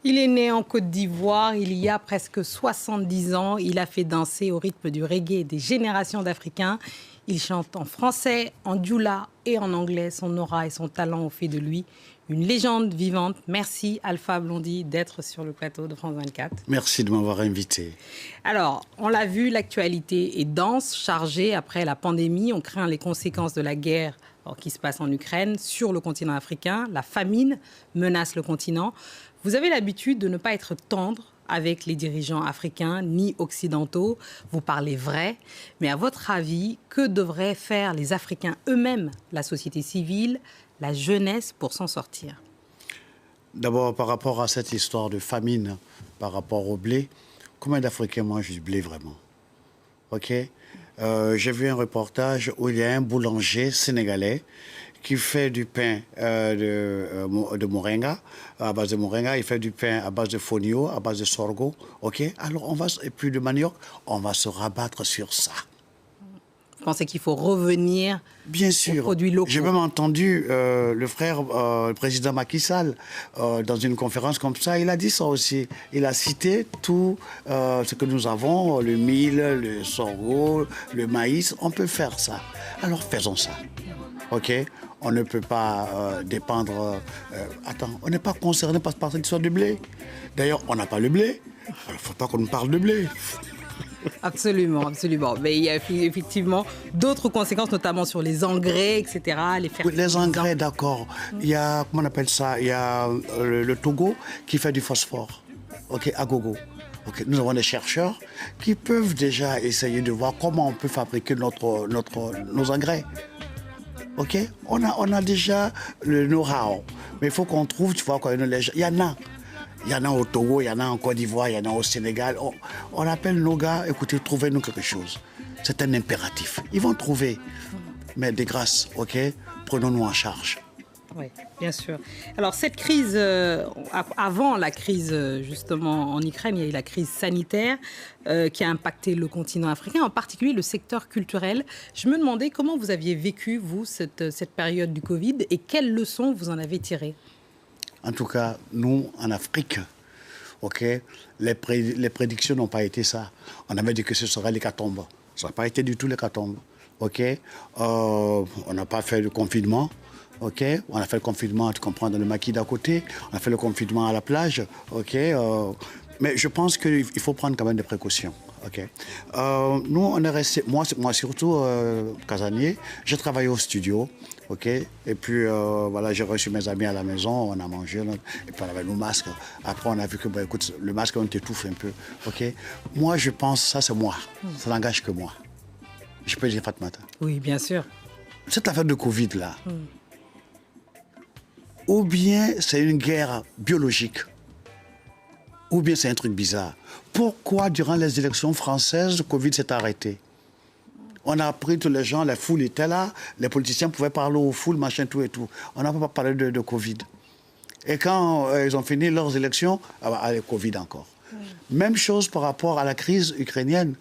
Il est né en Côte d'Ivoire il y a presque 70 ans. Il a fait danser au rythme du reggae des générations d'Africains. Il chante en français, en dioula et en anglais. Son aura et son talent ont fait de lui une légende vivante. Merci Alpha Blondy d'être sur le plateau de France 24. Merci de m'avoir invité. Alors, on l'a vu, l'actualité est dense, chargée. Après la pandémie, on craint les conséquences de la guerre qui se passe en Ukraine sur le continent africain. La famine menace le continent. Vous avez l'habitude de ne pas être tendre avec les dirigeants africains ni occidentaux. Vous parlez vrai. Mais à votre avis, que devraient faire les Africains eux-mêmes, la société civile, la jeunesse pour s'en sortir? D'abord, par rapport à cette histoire de famine, par rapport au blé, combien d'Africains mangent du blé vraiment? OK. J'ai vu un reportage où il y a un boulanger sénégalais qui fait du pain de moringa, à base de moringa. Il fait du pain à base de fonio, à base de sorgho. OK. Alors, et puis de manioc, on va se rabattre sur ça. Vous pensez qu'il faut revenir Bien sûr. aux produits locaux? J'ai même entendu le président Macky Sall, dans une conférence comme ça, il a dit ça aussi. Il a cité tout ce que nous avons, le mil, le sorgho, le maïs. On peut faire ça. Alors faisons ça. OK? On ne peut pas dépendre... attends, on n'est pas concerné par cette histoire du blé. D'ailleurs, on n'a pas le blé. Il ne faut pas qu'on nous parle de blé. Absolument, absolument. Mais il y a effectivement d'autres conséquences, notamment sur les engrais, etc. Les oui, les engrais, d'accord. Il y a, comment on appelle ça? Il y a le Togo qui fait du phosphore, OK, à gogo. Okay. Nous avons des chercheurs qui peuvent déjà essayer de voir comment on peut fabriquer nos engrais. OK? On a déjà le know-how. Mais il faut qu'on trouve, tu vois, il y en a. Il y en a au Togo, il y en a en Côte d'Ivoire, il y en a au Sénégal. On appelle nos gars, écoutez, trouvez-nous quelque chose. C'est un impératif. Ils vont trouver. Mais de grâce, OK, prenons-nous en charge. Oui, bien sûr. Alors, cette crise, avant la crise, justement, en Ukraine, il y a eu la crise sanitaire qui a impacté le continent africain, en particulier le secteur culturel. Je me demandais comment vous aviez vécu, vous, cette période du Covid et quelles leçons vous en avez tirées? En tout cas, nous, en Afrique, OK, les prédictions n'ont pas été ça. On avait dit que ce serait l'hécatombe. Ça n'a pas été du tout l'hécatombe. OK, on n'a pas fait le confinement. OK, on a fait le confinement, tu comprends, dans le maquis d'à côté. On a fait le confinement à la plage. OK, mais je pense qu'il faut prendre quand même des précautions. OK. Nous, on est resté, moi surtout, casanier, j'ai travaillé au studio. OK. Et puis, voilà, j'ai reçu mes amis à la maison, on a mangé, et puis on avait nos masques. Après, on a vu que, bah, écoute, le masque, on t'étouffe un peu. OK. Moi, je pense, ça, c'est moi. Ça n'engage que moi. Je peux dire, Fatmata. Oui, bien sûr. Cette affaire de Covid, là, ou bien c'est une guerre biologique, ou bien c'est un truc bizarre. Pourquoi, durant les élections françaises, le Covid s'est arrêté? On a pris tous les gens, les foules étaient là, les politiciens pouvaient parler aux foules, machin, tout et tout. On n'a pas parlé de Covid. Et quand ils ont fini leurs élections, allez, Covid encore. Même chose par rapport à la crise ukrainienne.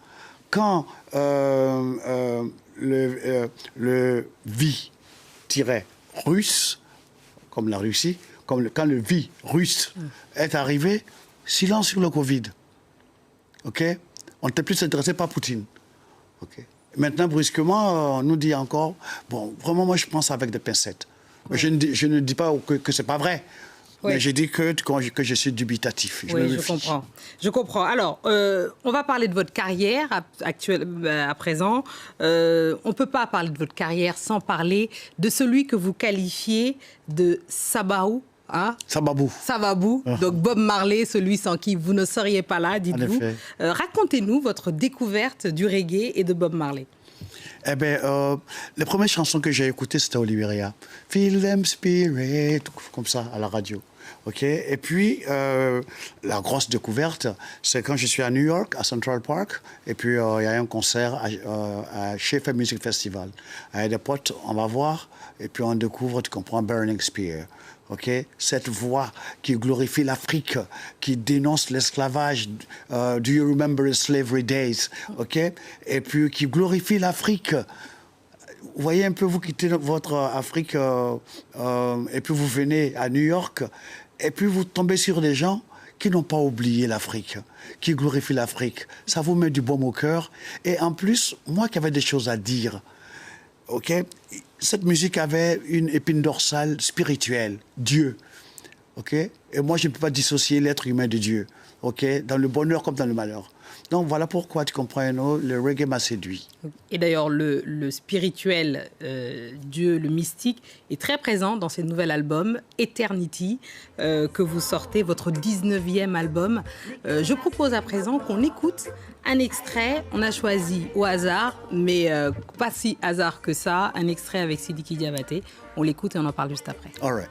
Quand le russe, comme la Russie, quand le russe est arrivé, silence sur le Covid. OK? On n'était plus intéressé par Poutine. OK? Maintenant, brusquement, on nous dit encore... Bon, vraiment, moi, je pense avec des pincettes. Oui. Je ne dis pas que ce n'est pas vrai. Oui. Mais je dis que je suis dubitatif. Oui, je comprends. Je comprends. Alors, on va parler de votre carrière actuelle, à présent. On ne peut pas parler de votre carrière sans parler de celui que vous qualifiez de Sabahou. Hein? Sababou, donc Bob Marley, celui sans qui vous ne seriez pas là, dites-vous. Racontez-nous votre découverte du reggae et de Bob Marley. Eh bien, les premières chansons que j'ai écoutées, c'était au Libéria. Feel them spirit, comme ça, à la radio. OK? Et puis, la grosse découverte, c'est quand je suis à New York, à Central Park, et puis il y a un concert à Schaefer Music Festival. Avec des potes, on va voir, et puis on découvre, tu comprends, Burning Spear. Okay? Cette voix qui glorifie l'Afrique, qui dénonce l'esclavage, Do you remember the slavery days? Okay? Et puis qui glorifie l'Afrique. Vous voyez un peu, vous quittez votre Afrique et puis vous venez à New York et puis vous tombez sur des gens qui n'ont pas oublié l'Afrique, qui glorifient l'Afrique. Ça vous met du baume au cœur. Et en plus, moi qui avais des choses à dire, ok, cette musique avait une épine dorsale spirituelle, Dieu. Ok, et moi, je ne peux pas dissocier l'être humain de Dieu, ok, dans le bonheur comme dans le malheur. Donc voilà pourquoi, tu comprends, no, le reggae m'a séduit. Et d'ailleurs, le spirituel, Dieu, le mystique, est très présent dans ce nouvel album, Eternity, que vous sortez, votre 19e album. Je propose à présent qu'on écoute un extrait. On a choisi au hasard, mais pas si hasard que ça, un extrait avec Sidiki Diabaté. On l'écoute et on en parle juste après. All right.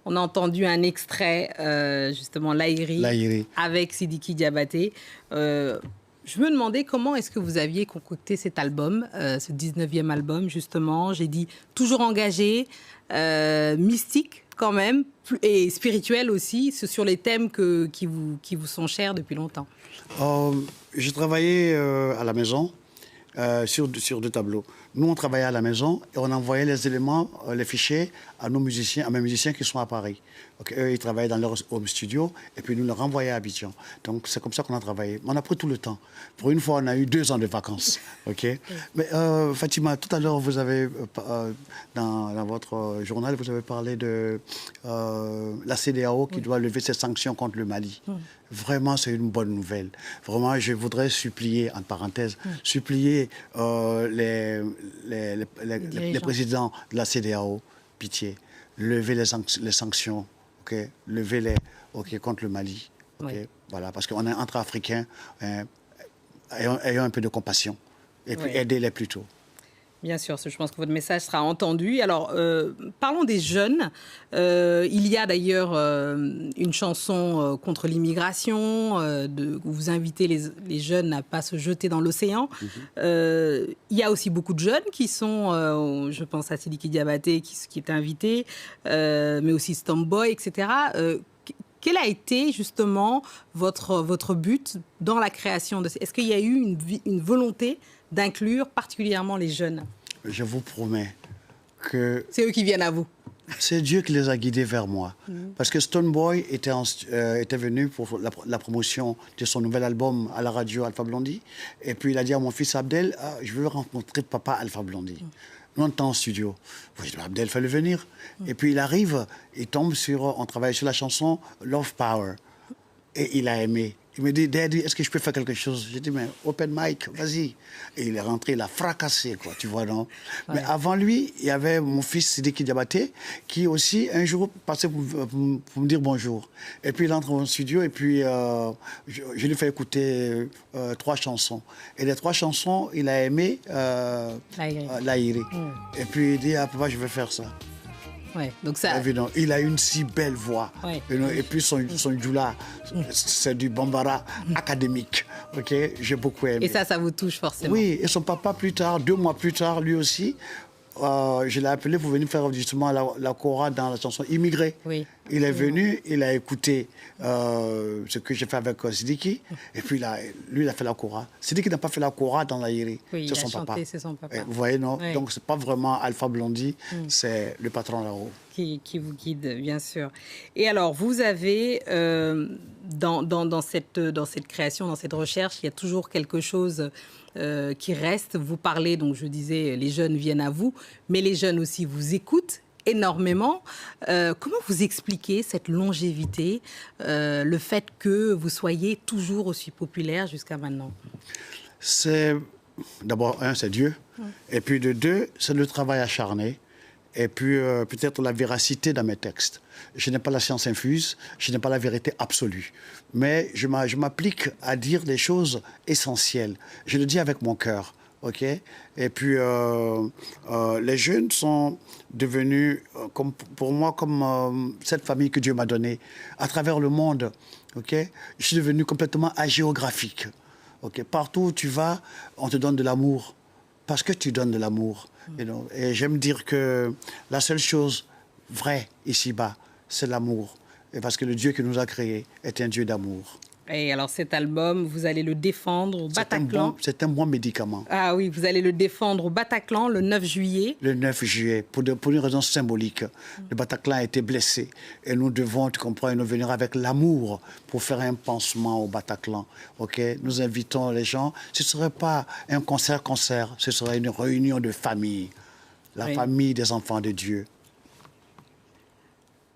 On a entendu un extrait, justement, Lahiri, avec Sidiki Diabaté. Je me demandais comment est-ce que vous aviez concocté cet album, ce 19e album, justement. J'ai dit toujours engagé, mystique quand même, et spirituel aussi, sur les thèmes qui vous sont chers depuis longtemps. J'ai travaillé à la maison sur 2 tableaux. Nous, on travaillait à la maison et on envoyait les éléments, les fichiers à nos musiciens, à mes musiciens qui sont à Paris. Donc, eux, ils travaillaient dans leur home studio et puis nous les renvoyons à Abidjan. Donc, c'est comme ça qu'on a travaillé. On a pris tout le temps. Pour une fois, on a eu 2 ans de vacances. Okay? Mais Fatima, tout à l'heure, vous avez, dans votre journal, vous avez parlé de la CEDEAO qui doit lever ses sanctions contre le Mali. Vraiment, c'est une bonne nouvelle. Vraiment, je voudrais supplier, en parenthèse, supplier les présidents de la CEDEAO, pitié, levez les sanctions, okay, levez-les contre le Mali. Okay, oui. Voilà, parce qu'on est entre Africains, ayons un peu de compassion et puis aidez-les plutôt. Bien sûr, je pense que votre message sera entendu. Alors, parlons des jeunes. Il y a d'ailleurs une chanson contre l'immigration, où vous invitez les jeunes à ne pas se jeter dans l'océan. Il y a aussi beaucoup de jeunes qui sont, je pense à Sidiki Diabaté qui est invité, mais aussi Stomboy, etc. Quel a été justement votre but dans la création de... Est-ce qu'il y a eu une volonté d'inclure particulièrement les jeunes? Je vous promets que... C'est eux qui viennent à vous. C'est Dieu qui les a guidés vers moi. Parce que Stoneboy était venu pour la promotion de son nouvel album à la radio Alpha Blondy. Et puis il a dit à mon fils Abdel, je veux rencontrer papa Alpha Blondy. Nous, on était en studio. Abdel, fallait venir. Et puis il arrive, il tombe on travaille sur la chanson Love Power. Et il a aimé. Il me dit, Daddy, est-ce que je peux faire quelque chose? J'ai dit, mais open mic, vas-y. Et il est rentré, il a fracassé, quoi, tu vois, non? Ouais. Mais avant lui, il y avait mon fils Sidiki Diabaté, qui aussi, un jour, passait pour me dire bonjour. Et puis, il entre au studio, et puis, je lui fais écouter 3 chansons. Et les 3 chansons, il a aimé Lahiri. Et puis, il dit, ah, papa, je vais faire ça. Ouais, donc ça... Évidemment, il a une si belle voix. Ouais. Et puis son djoula, c'est du bambara académique. Okay? J'ai beaucoup aimé. Et ça vous touche forcément. Oui, et son papa plus tard, 2 mois plus tard, lui aussi, je l'ai appelé pour venir faire justement la kora dans la chanson Immigré. Oui. Il est venu, il a écouté ce que j'ai fait avec Sidiki, et puis lui, il a fait la kora. Sidiki n'a pas fait la kora dans Lahiri, oui, c'est son papa. C'est son papa. Et vous voyez, non? Oui. Donc, c'est pas vraiment Alpha Blondy, c'est le patron là-haut. Qui vous guide, bien sûr. Et alors, vous avez, dans cette création, dans cette recherche, il y a toujours quelque chose qui reste. Vous parlez, donc je disais, les jeunes viennent à vous, mais les jeunes aussi vous écoutent énormément. Comment vous expliquez cette longévité, le fait que vous soyez toujours aussi populaire jusqu'à maintenant? C'est, d'abord, c'est Dieu. Et puis de 2, c'est le travail acharné. Et puis peut-être la véracité dans mes textes. Je n'ai pas la science infuse, je n'ai pas la vérité absolue. Mais je m'applique à dire des choses essentielles. Je le dis avec mon cœur. OK? Et puis, les jeunes sont devenus, comme, pour moi, comme cette famille que Dieu m'a donnée, à travers le monde. OK? Je suis devenu complètement agéographique. OK? Partout où tu vas, on te donne de l'amour. Parce que tu donnes de l'amour. Et j'aime dire que la seule chose vraie ici-bas, c'est l'amour. Et parce que le Dieu qui nous a créés est un Dieu d'amour. Et alors cet album, vous allez le défendre au Bataclan. C'est un bon médicament. Ah oui, vous allez le défendre au Bataclan le 9 juillet. Le 9 juillet, pour une raison symbolique. Le Bataclan a été blessé. Et nous devons, tu comprends, nous venir avec l'amour pour faire un pansement au Bataclan. OK? Nous invitons les gens. Ce ne serait pas un concert-concert, ce serait une réunion de famille. La famille des enfants de Dieu.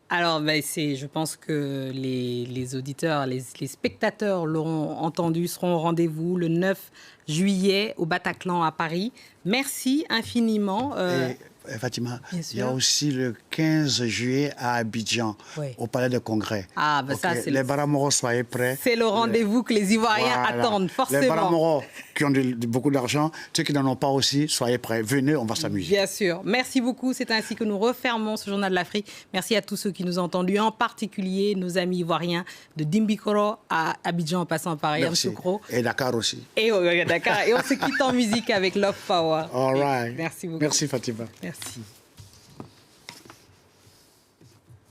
Alors, je pense que les auditeurs, les spectateurs l'auront entendu, seront au rendez-vous le 9 juillet au Bataclan à Paris. Merci infiniment. Et Fatima, il y a aussi le 15 juillet à Abidjan, au Palais de Congrès. Ah, ça, c'est les Baramoros, soyez prêts. C'est le rendez-vous que les Ivoiriens attendent, forcément. Les Baramoros qui ont beaucoup d'argent, ceux qui n'en ont pas aussi, soyez prêts. Venez, on va s'amuser. Bien sûr. Merci beaucoup. C'est ainsi que nous refermons ce Journal de l'Afrique. Merci à tous ceux qui nous ont entendus, en particulier nos amis ivoiriens de Dimbikoro à Abidjan en passant par Yamoussoukro. Et Dakar aussi. Et Dakar. Et on se quitte en musique avec Love Power. All right. Merci beaucoup. Merci Fatima. Merci.